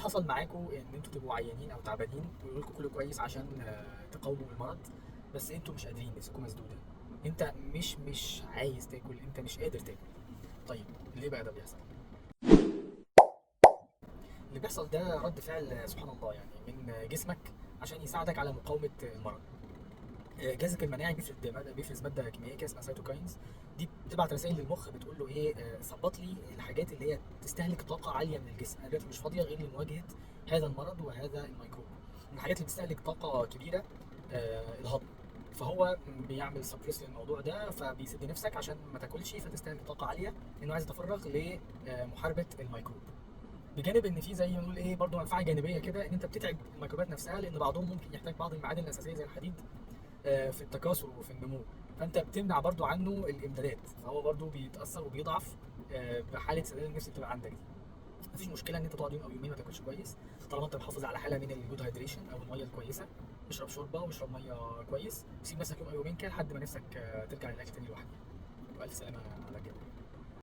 حصل معاكم ان انتوا تبقوا عيانين او تعبانين ويقولوا لكم كلوا كويس عشان تقاوموا المرض، بس انتوا مش قادرين، نفسكم مسدوده، انت مش عايز تاكل، انت مش قادر تاكل. طيب ليه بقى ده بيحصل؟ اللي بيحصل ده رد فعل سبحان الله يعني من جسمك عشان يساعدك على مقاومه المرض. جهازك المناعي بيفرز ماده كيميائيه كده اسمها سيتوكاينز. دي بتبعت رسائل للمخ بتقول له ايه، ظبط لي الحاجات اللي هي تستهلك طاقه عاليه من الجسم، انا دلوقتي مش فاضيه غير لمواجهه هذا المرض وهذا الميكروب. من الحاجات اللي بتستهلك طاقه كبيره الهضم. فهو بيعمل سبريس للموضوع ده، فبيسد نفسك عشان ما تاكلش فتستهلك طاقه عاليه، لانه عايز يتفرغ لمحاربه الميكروب. بجانب ان في زي ما نقول ايه برضه منفعه جانبيه كده، ان انت بتتعب الميكروبات نفسها، لان بعضهم ممكن يحتاج بعض المعادن الاساسيه زي الحديد في التكاثر وفي النمو. فانت بتمنع برضو عنه الامدادات، فهو برضو بيتاثر وبيضعف بحاله سداد النفس بتبقى عندك دي. مفيش مشكله ان انت تقعد يوم او يومين ما تاكلش كويس، طالما انت محافظ على حاله من الجود هيدريشن او الميه الكويسه. اشرب شوربه واشرب ميه كويس، سيب نفسك يوم او يومين كده لحد ما نفسك ترجع للاكل تاني لوحدها. والف سلامه على كده.